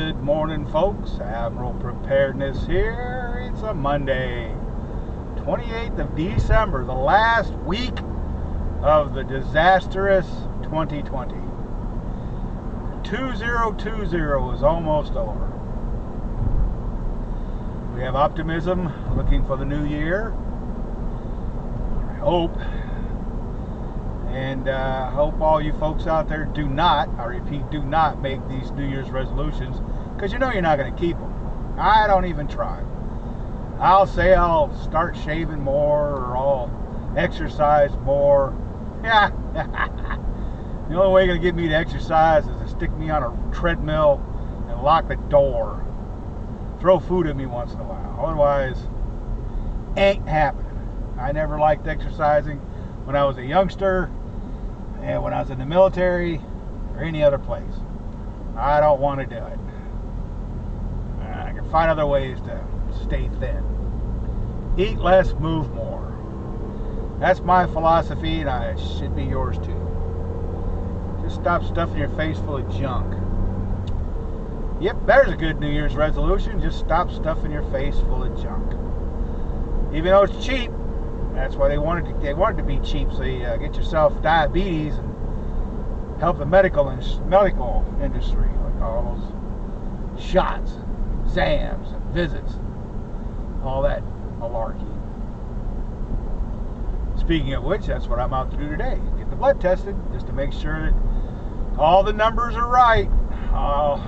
Good morning, folks. Admiral Preparedness here. It's a Monday, 28th of December, the last week of the disastrous 2020. 2020 is almost over. We have optimism looking for the new year. I hope. And hope all you folks out there do not, I repeat, do not make these New Year's resolutions, because you know you're not going to keep them. I don't even try. I'll say I'll start shaving more, or I'll exercise more. Yeah. The only way you're going to get me to exercise is to stick me on a treadmill and lock the door. Throw food at me once in a while. Otherwise, ain't happening. I never liked exercising when I was a youngster, and when I was in the military, or any other place. I don't want to do it. I can find other ways to stay thin. Eat less, move more. That's my philosophy, and it should be yours too. Just stop stuffing your face full of junk. Yep, there's a good New Year's resolution. Just stop stuffing your face full of junk. Even though it's cheap, that's why they wanted to be cheap, so you get yourself diabetes and help the medical industry with all those shots, exams, and visits, all that malarkey. Speaking of which, that's what I'm out to do today. Get the blood tested, just to make sure that all the numbers are right. I'll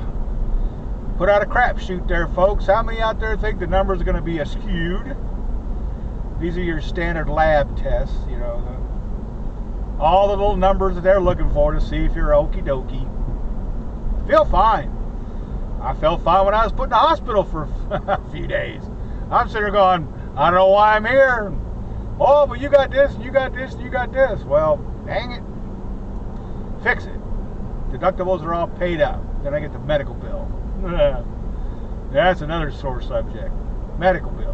put out a crapshoot there, folks. How many out there think the numbers are going to be skewed? These are your standard lab tests, you know, all the little numbers that they're looking for to see if you're okie dokie. Feel fine. I felt fine when I was put in the hospital for a few days. I'm sitting there going, I don't know why I'm here. Oh, but you got this, and you got this, and you got this. Well, dang it. Fix it. Deductibles are all paid up. Then I get the medical bill. That's another sore subject. Medical bills.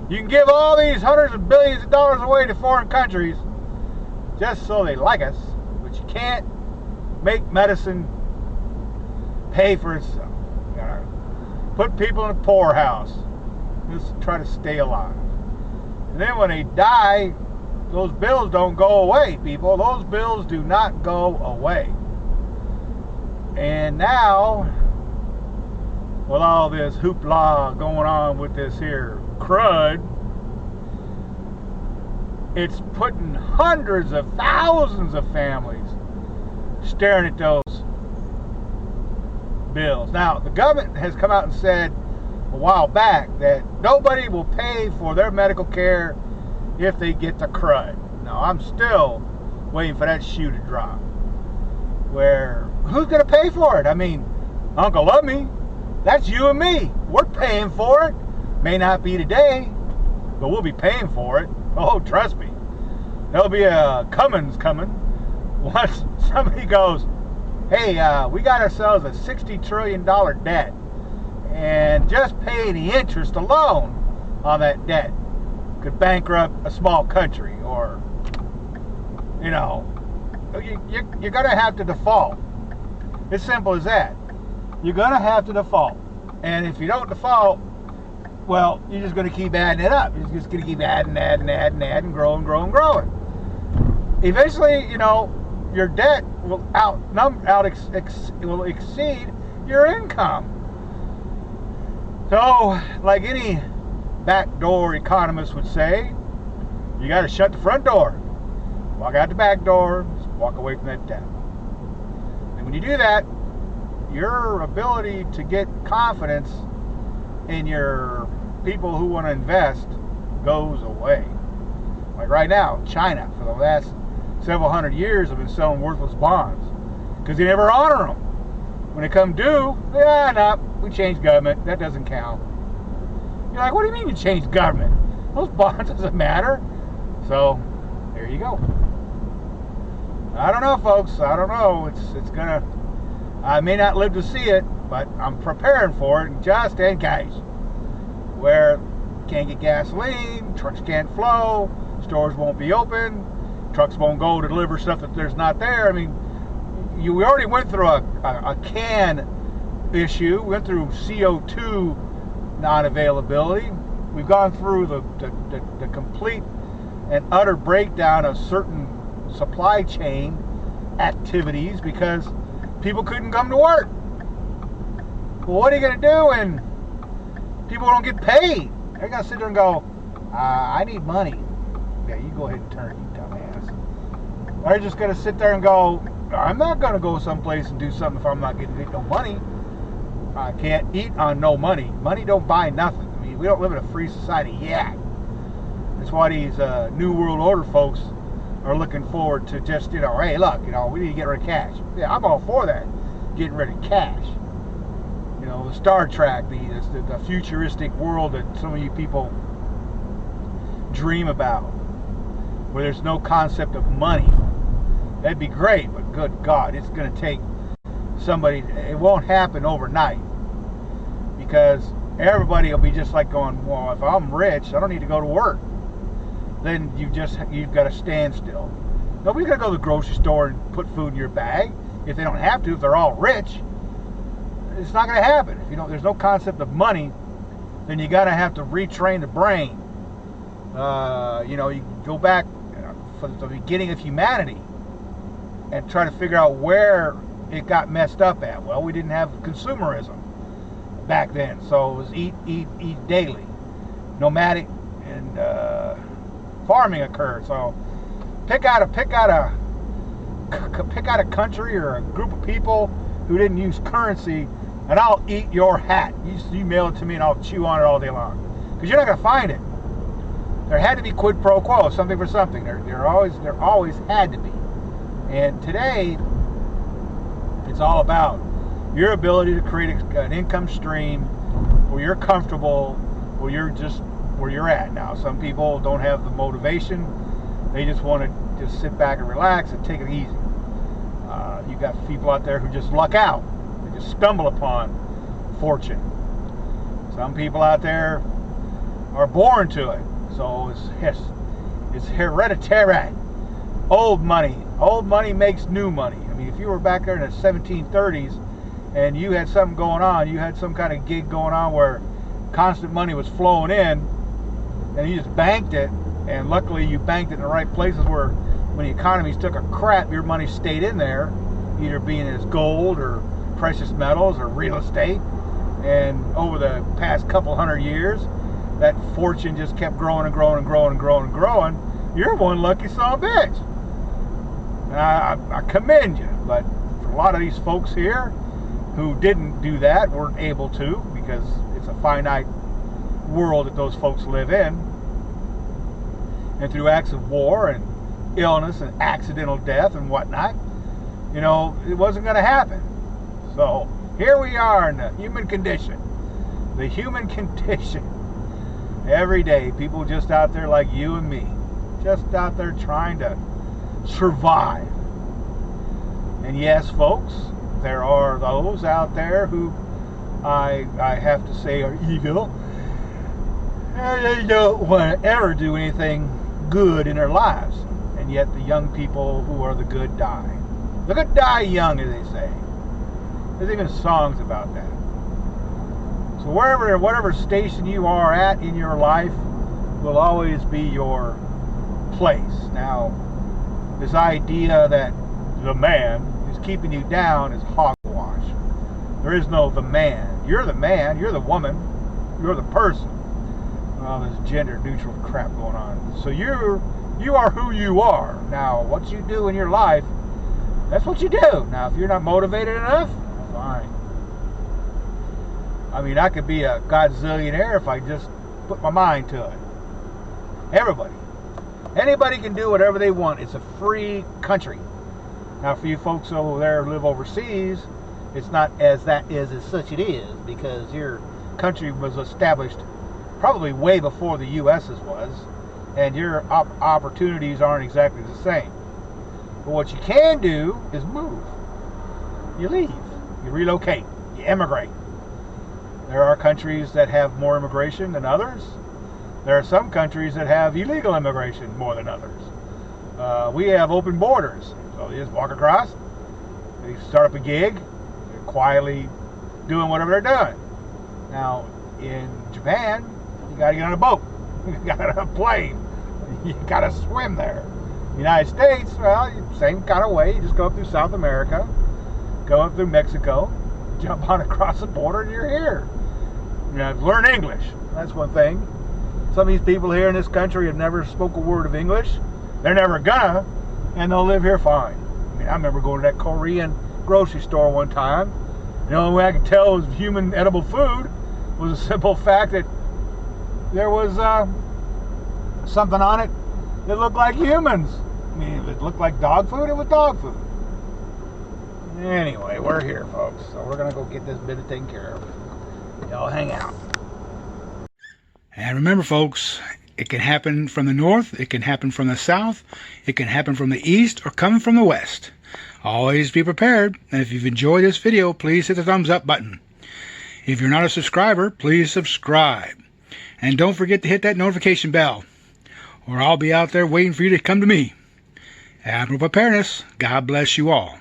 You can give all these hundreds of billions of dollars away to foreign countries just so they like us, but you can't make medicine pay for itself. You gotta put people in a poorhouse, just try to stay alive. And then when they die, those bills don't go away, people. Those bills do not go away. And now, with all this hoopla going on with this here crud, it's putting hundreds of thousands of families staring at those bills. Now, the government has come out and said a while back that nobody will pay for their medical care if they get the crud. Now, I'm still waiting for that shoe to drop. Where, who's going to pay for it? I mean, Uncle Love Me, that's you and me. We're paying for it. May not be today, but we'll be paying for it. Oh, trust me. There'll be a Cummins coming once somebody goes, hey, we got ourselves a $60 trillion debt, and just paying the interest alone on that debt could bankrupt a small country, or, you know, you're going to have to default. It's simple as that. You're going to have to default. And if you don't default, well, you're just going to keep adding it up. You're just going to keep adding, growing. Eventually, you know, your debt will will exceed your income. So, like any backdoor economist would say, you got to shut the front door, walk out the back door, just walk away from that debt. And when you do that, your ability to get confidence in your people who want to invest goes away. Like right now, China, for the last several hundred years, have been selling worthless bonds because they never honor them. When they come due, we changed government. That doesn't count. You're like, what do you mean you changed government? Those bonds doesn't matter. So, there you go. I don't know, folks. I don't know. It's gonna. I may not live to see it, but I'm preparing for it just in case. Where can't get gasoline, trucks can't flow, stores won't be open, trucks won't go to deliver stuff that there's not there. I mean, we already went through a can issue. We went through CO2 non-availability. We've gone through the complete and utter breakdown of certain supply chain activities because people couldn't come to work. Well, what are you going to do when people don't get paid? They're going to sit there and go, I need money. Yeah, you go ahead and turn, you dumbass. They're just going to sit there and go, I'm not going to go someplace and do something if I'm not getting no money. I can't eat on no money. Money don't buy nothing. I mean, we don't live in a free society yet. That's why these New World Order folks are looking forward to just, hey, look, we need to get rid of cash. Yeah, I'm all for that, getting rid of cash. The Star Trek, the futuristic world that some of you people dream about, where there's no concept of money. That'd be great, but good God, it's going to take somebody. It won't happen overnight because everybody will be just like going, well, if I'm rich, I don't need to go to work. Then you've got to stand still. Nobody's going to go to the grocery store and put food in your bag if they don't have to. If they're all rich, it's not going to happen. If there's no concept of money, then you got to have to retrain the brain. You go back for the beginning of humanity and try to figure out where it got messed up at. Well, we didn't have consumerism back then, so it was eat daily. Nomadic and farming occurred. So pick out a country or a group of people who didn't use currency, and I'll eat your hat. You mail it to me, and I'll chew on it all day long. Because you're not going to find it. There had to be quid pro quo, something for something. There always had to be. And today, it's all about your ability to create an income stream where you're comfortable, where you're at now. Some people don't have the motivation. They just want to just sit back and relax and take it easy. You got people out there who just luck out. They just stumble upon fortune. Some people out there are born to it. So it's hereditary. Old money makes new money. I mean, if you were back there in the 1730s and you had something going on, you had some kind of gig going on where constant money was flowing in, and you just banked it, and luckily you banked it in the right places where when the economies took a crap, your money stayed in there, either being as gold or precious metals or real estate. And over the past couple hundred years, that fortune just kept growing and growing and growing and growing and growing. You're one lucky son of a bitch. And I commend you, but for a lot of these folks here who didn't do that, weren't able to, because it's a finite world that those folks live in, and through acts of war and illness and accidental death and whatnot, it wasn't going to happen. So here we are in the human condition. The human condition. Every day, people just out there like you and me, just out there trying to survive. And yes, folks, there are those out there who I have to say are evil. And they don't want to ever do anything good in their lives. And yet the young people who are the good die. The good die young, as they say. There's even songs about that. So whatever station you are at in your life will always be your place. Now, this idea that the man is keeping you down is hogwash. There is no the man. You're the man, you're the woman, you're the person. Well, there's gender neutral crap going on. So you are who you are. Now, what you do in your life, that's what you do. Now, if you're not motivated enough, fine. I mean, I could be a godzillionaire if I just put my mind to it. Anybody can do whatever they want. It's a free country. Now, for you folks over there who live overseas, it's not as such it is, because your country was established probably way before the U.S.'s was, and your opportunities aren't exactly the same. But what you can do is move. You leave. You relocate. You emigrate. There are countries that have more immigration than others. There are some countries that have illegal immigration more than others. We have open borders. So you just walk across, you start up a gig, you quietly doing whatever they're doing. Now, in Japan, you got to get on a boat. You got a plane. You got to swim there. United States, well, same kind of way. You just go up through South America, go up through Mexico, jump on across the border, and you're here. You know, learn English. That's one thing. Some of these people here in this country have never spoke a word of English. They're never gonna, and they'll live here fine. I mean, I remember going to that Korean grocery store one time. The only way I could tell it was human edible food was a simple fact that there was something on it that looked like humans. I mean, if it looked like dog food, it was dog food. Anyway, we're here, folks, so we're gonna go get this bit of taken care of. Y'all hang out. And remember, folks, it can happen from the north, it can happen from the south, it can happen from the east, or coming from the west. Always be prepared, and if you've enjoyed this video, please hit the thumbs up button. If you're not a subscriber, please subscribe. And don't forget to hit that notification bell, or I'll be out there waiting for you to come to me. Admiral Preparedness, God bless you all.